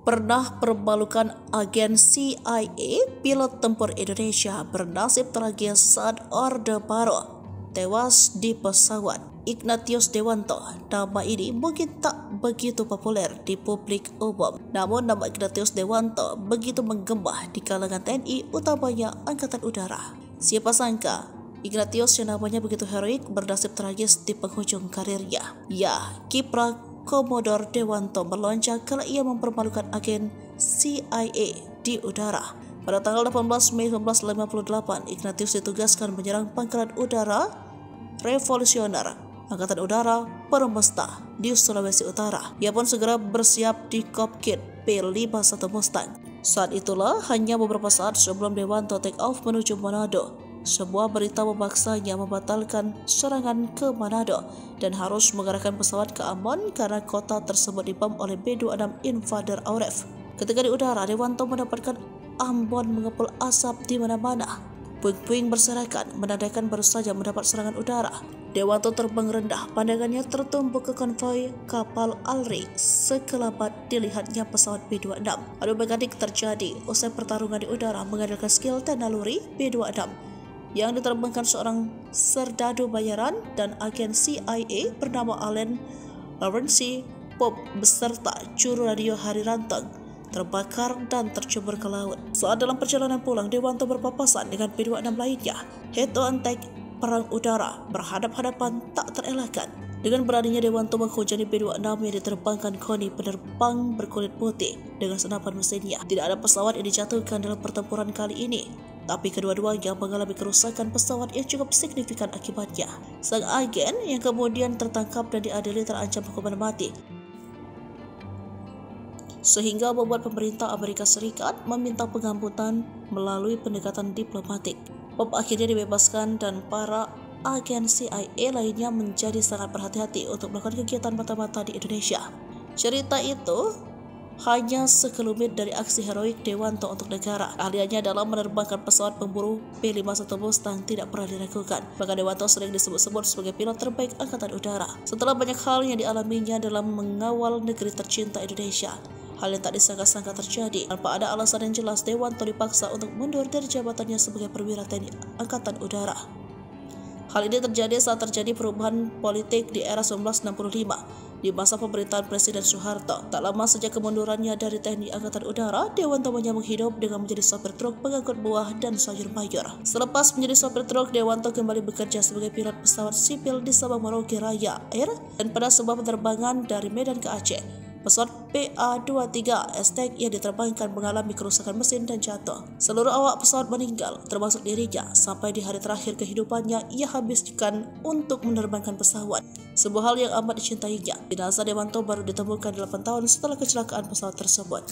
Pernah permalukan agen CIA, pilot tempur Indonesia bernasib tragis saat Orde Baru tewas di pesawat. Ignatius Dewanto, nama ini mungkin tak begitu populer di publik umum. Namun nama Ignatius Dewanto begitu menggema di kalangan TNI, utamanya Angkatan Udara. Siapa sangka Ignatius yang namanya begitu heroik bernasib tragis di penghujung karirnya. Ya, kiprah Komodor Dewanto melonjak kala ia mempermalukan agen CIA di udara. Pada tanggal 18 Mei 1958, Ignatius ditugaskan menyerang pangkalan udara revolusioner Angkatan Udara Permesta di Sulawesi Utara. Ia pun segera bersiap di kokpit P-51 Mustang. Saat itulah, hanya beberapa saat sebelum Dewanto take off menuju Manado, sebuah berita memaksanya membatalkan serangan ke Manado dan harus mengarahkan pesawat ke Ambon karena kota tersebut dibom oleh B-26 Invader Auref. Ketika di udara, Dewanto mendapatkan Ambon mengepul asap di mana-mana. Puing-puing berserakan menandakan baru saja mendapat serangan udara. Dewanto terbang rendah, pandangannya tertumbuk ke konvoi kapal Alri. Sekelebat dilihatnya pesawat B-26. Adu mekanik terjadi usai pertarungan di udara mengandalkan skill dan naluri B-26 yang diterbangkan seorang serdadu bayaran dan agen CIA bernama Allen Lawrence Pope beserta juru radio Hari Ranteng terbakar dan tercebur ke laut. Saat dalam perjalanan pulang, Dewanto berpapasan dengan B-26 lainnya. Head-to-head perang udara berhadap-hadapan tak terelakkan. Dengan beraninya Dewanto menghujani B-26 yang diterbangkan koni penerbang berkulit putih dengan senapan mesinnya. Tidak ada pesawat yang dijatuhkan dalam pertempuran kali ini, tapi kedua-duanya mengalami kerusakan pesawat yang cukup signifikan akibatnya. Sang agen yang kemudian tertangkap dan diadili terancam hukuman mati, sehingga membuat pemerintah Amerika Serikat meminta pengampunan melalui pendekatan diplomatik. Pop akhirnya dibebaskan dan para agen CIA lainnya menjadi sangat berhati-hati untuk melakukan kegiatan mata-mata di Indonesia. Cerita itu hanya sekelumit dari aksi heroik Dewanto untuk negara. Ahliannya dalam menerbangkan pesawat pemburu P-51 Mustang tidak pernah diragukan. Bahkan Dewanto sering disebut-sebut sebagai pilot terbaik Angkatan Udara. Setelah banyak hal yang dialaminya dalam mengawal negeri tercinta Indonesia, hal yang tak disangka-sangka terjadi. Tanpa ada alasan yang jelas, Dewanto dipaksa untuk mundur dari jabatannya sebagai perwira TNI Angkatan Udara. Hal ini terjadi saat terjadi perubahan politik di era 1965 di masa pemerintahan Presiden Soeharto. Tak lama sejak kemundurannya dari TNI Angkatan Udara, Dewanto menyambung hidup dengan menjadi sopir truk pengangkut buah dan sayur mayur. Selepas menjadi sopir truk, Dewanto kembali bekerja sebagai pilot pesawat sipil di Sabang Merauke Raya Air, dan pada sebuah penerbangan dari Medan ke Aceh, pesawat PA-23 Aztec yang diterbangkan mengalami kerusakan mesin dan jatuh. Seluruh awak pesawat meninggal, termasuk dirinya. Sampai di hari terakhir kehidupannya, ia habiskan untuk menerbangkan pesawat, sebuah hal yang amat dicintainya. Jenazah Dewanto baru ditemukan 8 tahun setelah kecelakaan pesawat tersebut.